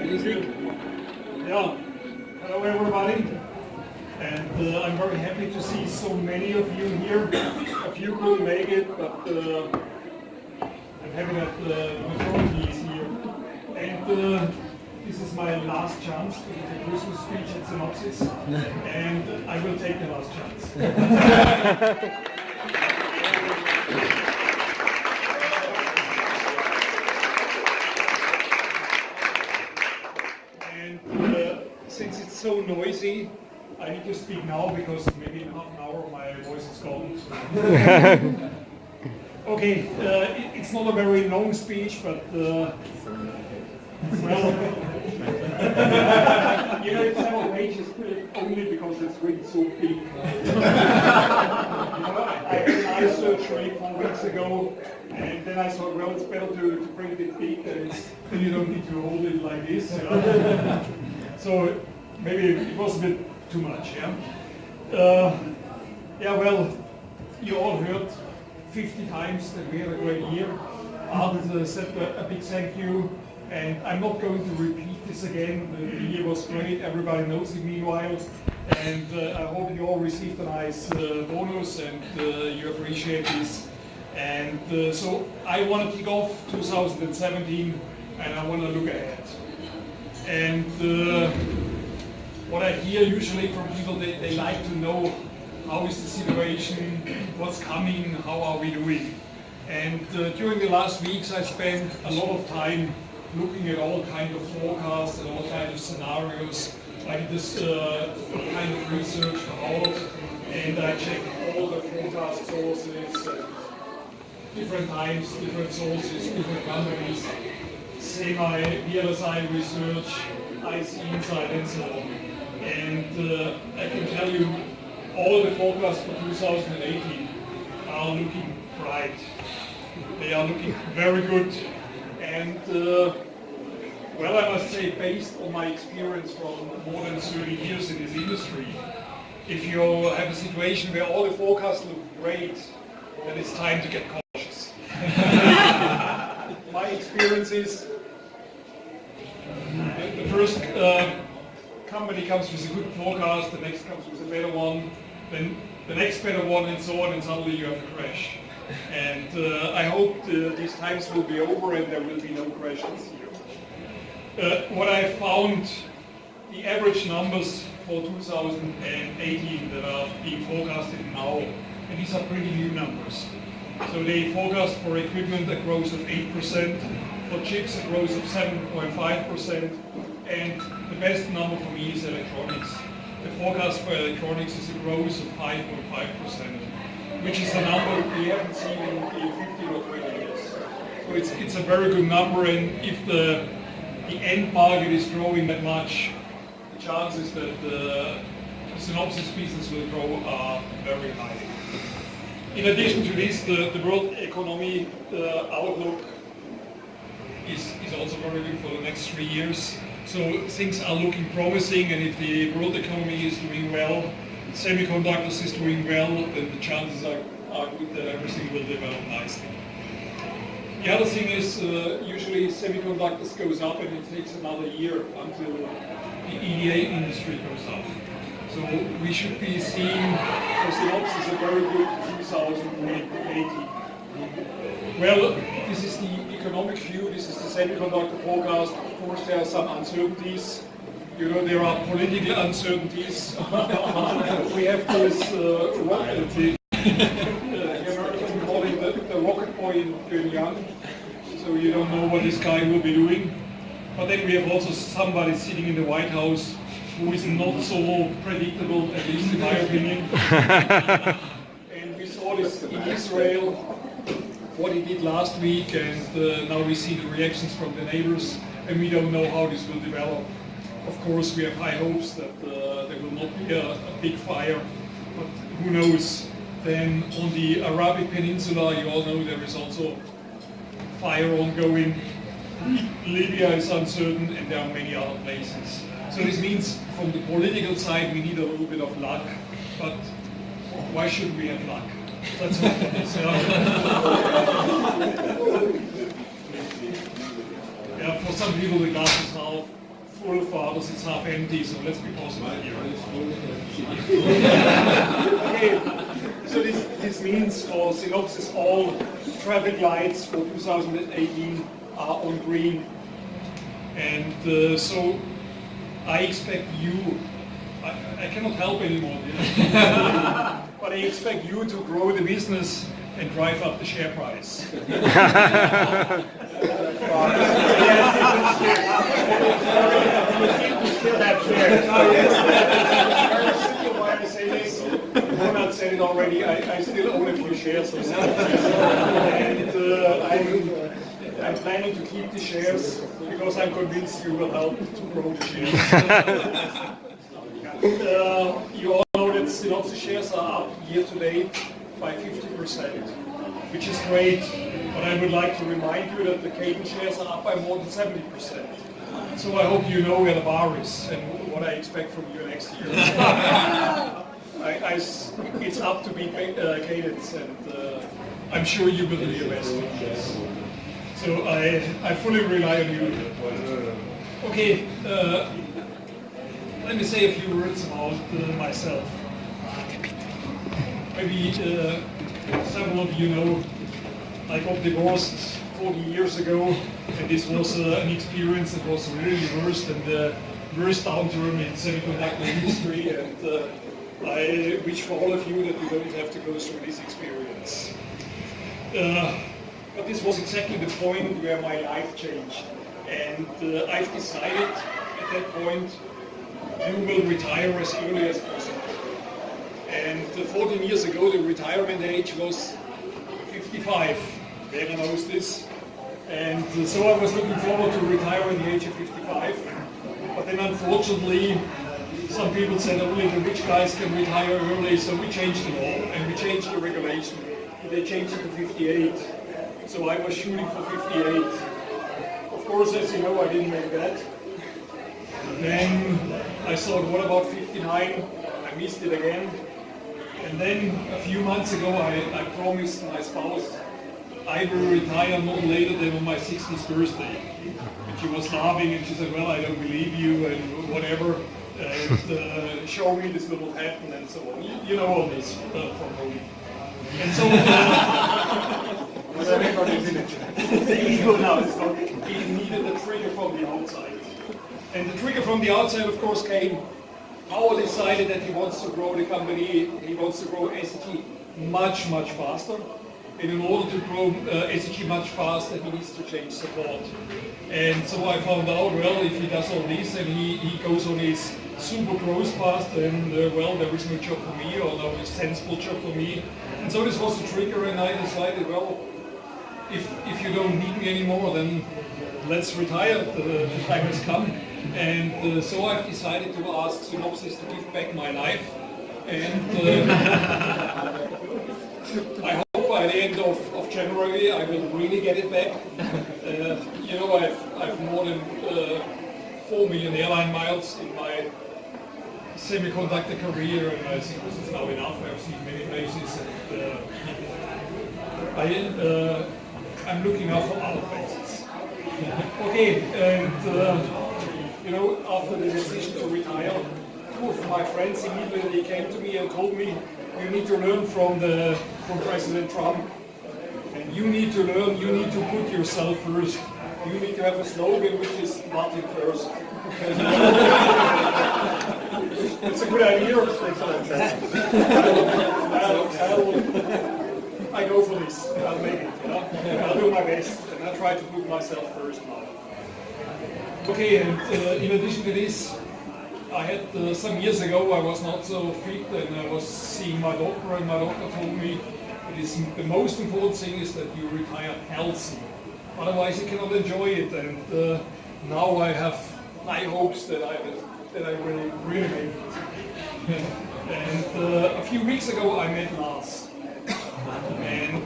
Music. Yeah. Hello, everybody. And I'm very happy to see so many of you here. A few couldn't make it, but I'm happy that the majority is here. And this is my last chance to give a Christmas speech at Synopsys, and I will take the last chance. Since it's so noisy, I need to speak now because maybe in half an hour my voice is gone. Okay, it's not a very long speech, but well, you know, it's 7 pages only because it's really so big. You know, I had an eye surgery 4 weeks ago, and then I thought, well, it's better to bring it big, then you don't need to hold it like this. You know? So maybe it was a bit too much, yeah? Yeah, well, you all heard 50 times that we had a great year. Art said a big thank you, and I'm not going to repeat this again. The year was great, everybody knows it meanwhile, and I hope you all received a nice bonus and you appreciate this. And so I want to kick off 2017, and I want to look ahead. And what I hear usually from people, they like to know how is the situation, what's coming, how are we doing. And during the last weeks I spent a lot of time looking at all kinds of forecasts and all kinds of scenarios. I did this kind of research for hours, and I checked all the forecast sources, different times, different sources, different companies. Same VLSI research, IC Insight, and so on. And I can tell you, all the forecasts for 2018 are looking bright. They are looking very good. And well, I must say, based on my experience from more than 30 years in this industry, if you have a situation where all the forecasts look great, then it's time to get cautious. My experience is the first company comes with a good forecast, the next comes with a better one, then the next better one, and so on, and suddenly you have a crash. And I hope these times will be over and there will be no crashes here. What I found, the average numbers for 2018 that are being forecasted now, and these are pretty new numbers. So they forecast for equipment a growth of 8%, for chips a growth of 7.5%, and the best number for me is electronics. The forecast for electronics is a growth of 5.5%, which is a number we haven't seen in 15 or 20 years. So it's a very good number, and if the end market is growing that much, the chances that the Synopsys business will grow are very high. In addition to this, the world economy outlook is also very good for the next 3 years. So things are looking promising, and if the world economy is doing well, semiconductors is doing well, then the chances are good that everything will develop nicely. The other thing is usually semiconductors goes up and it takes another year until the EDA industry goes up. So we should be seeing for Synopsys a very good 2018. Well, this is the economic view, this is the semiconductor forecast. Of course, there are some uncertainties. You know, there are political uncertainties. We have this rocket, the Americans call it the rocket boy in Pyongyang. So you don't know what this guy will be doing. But then we have also somebody sitting in the White House who is not so predictable, at least in my opinion. And we saw this in Israel, what he did last week, and now we see the reactions from the neighbors, and we don't know how this will develop. Of course, we have high hopes that there will not be a big fire, but who knows. Then on the Arabic Peninsula, you all know there is also fire ongoing. Libya is uncertain, and there are many other places. So this means from the political side we need a little bit of luck, but why should we have luck? That's what it is. Yeah, for some people the glass is half full, for others it's half empty, so let's be positive here. Okay, so this means for Synopsys all traffic lights for 2018 are on green. And so I expect you, I cannot help anymore, but I expect you to grow the business and drive up the share price. Why I say this, Ronald said it already, I still own a few shares of and I'm planning to keep the shares because I'm convinced you will help to grow the shares. You all know that Synopsys shares are up year to date by 50%, which is great, but I would like to remind you that the Cadence shares are up by more than 70%. So I hope you know where the bar is and what I expect from you next year. It's up to beat Cadence, and I'm sure you will do your best. So I fully rely on you. Okay, let me say a few words about myself. Maybe several of you know I got divorced 40 years ago, and this was an experience that was really worse than the worst downturn in semiconductor industry, and I wish for all of you that you don't have to go through this experience. But this was exactly the point where my life changed, and I've decided at that point you will retire as early as possible. And 14 years ago the retirement age was 55. Vera knows this. And so I was looking forward to retire at the age of 55. But then unfortunately some people said only the rich guys can retire early, so we changed the law and we changed the regulation. They changed it to 58. So I was shooting for 58. Of course, as you know, I didn't make that. Then I thought, what about 59? I missed it again. And then a few months ago, I promised my spouse I will retire not later than on my 60th birthday. And she was laughing and she said, well, I don't believe you and whatever. And show me this will not happen and so on. You know all this from home. And so the ego now is not, it needed a trigger from the outside. And the trigger from the outside, of course, came. Howard decided that he wants to grow the company, he wants to grow SEG much, much faster. And in order to grow SEG much faster, he needs to change support. And so I found out, well, if he does all this and he goes on his super growth path, then, well, there is no job for me, or no sensible job for me. And so this was the trigger, and I decided, well, if you don't need me anymore, then let's retire, the time has come. And so I've decided to ask Synopsys to give back my life. And I hope by the end of January I will really get it back. You know, I've more than 4 million airline miles in my semiconductor career, and I think this is now enough. I've seen many places, and I'm looking out for other places. Okay, and you know, after the decision to retire, two of my friends immediately came to me and told me, you need to learn from President Trump, and you need to learn, you need to put yourself first. You need to have a slogan which is Martin first. It's a good idea. I go for this. I'll make it. I'll do my best, and I try to put myself first now. Okay, and in addition to this, I had some years ago I was not so fit, and I was seeing my doctor, and my doctor told me the most important thing is that you retire healthy. Otherwise, you cannot enjoy it. And now I have high hopes that I will really make it. And a few weeks ago, I met Lars. And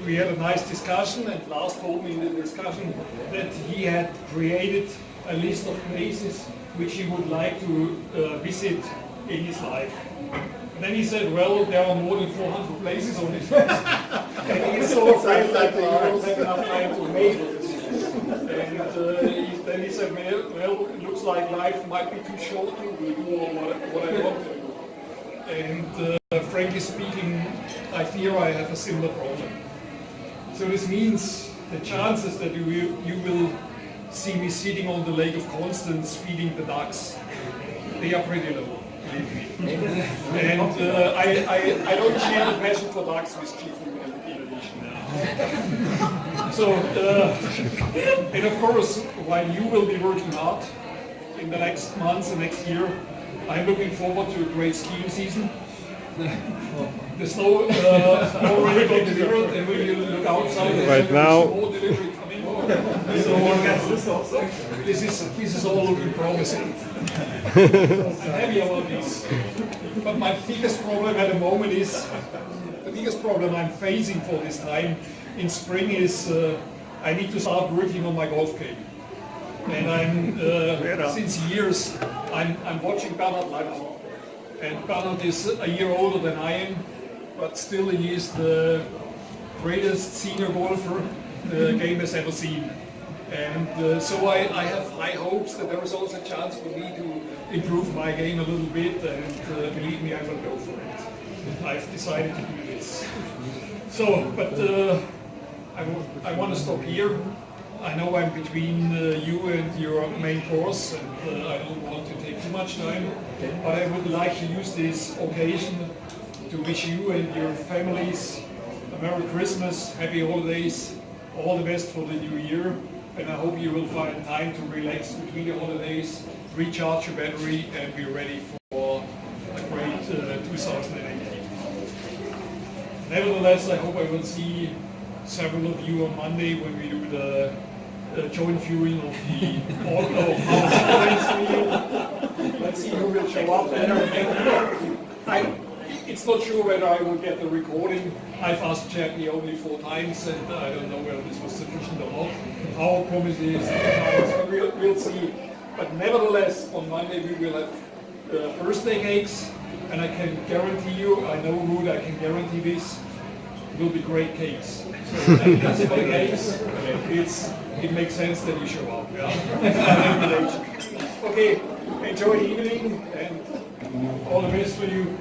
we had a nice discussion, and Lars told me in the discussion that he had created a list of places which he would like to visit in his life. then he said, well, there are more than 400 places on it. And he's so afraid that he won't have enough time to make it. And then he said, well, it looks like life might be too short to do what I want to do. And frankly speaking, I fear I have a similar problem. So this means the chances that you will see me sitting on the Lake of Constance feeding the ducks, they are pretty low, believe me. And I don't share the passion for ducks with Chief in addition. So, and of course, while you will be working hard in the next months and next year, I'm looking forward to a great skiing season. The snow already got delivered, and we will look outside. Right now. More delivery coming. So this is all looking promising. I'm happy about this. But my biggest problem at the moment is the biggest problem I'm facing for this time in spring is I need to start working on my golf game. And I'm since years I'm watching Bernhard live. And Bernhard is a year older than I am, but still he is the greatest senior golfer the game has ever seen. And so I have high hopes that there is also a chance for me to improve my game a little bit, and believe me, I will go for it. I've decided to do this. So, but I want to stop here. I know I'm between you and your main course, and I don't want to take too much time, but I would like to use this occasion to wish you and your families a Merry Christmas, Happy Holidays, all the best for the new year, and I hope you will find time to relax between the holidays, recharge your battery, and be ready for a great 2018. Nevertheless, I hope I will see several of you on Monday when we do the joint viewing of the order of our Let's see who will show up there. It's not sure whether I will get the recording. I've asked Jackie only 4 times, and I don't know whether this was sufficient or not. Our promise is 3 times, we'll see. But nevertheless, on Monday we will have birthday cakes, and I can guarantee you, I know Ruud, I can guarantee this, will be great cakes. So that's for the cakes. It makes sense that you show up. Yeah? Okay, enjoy the evening, and all the best for you.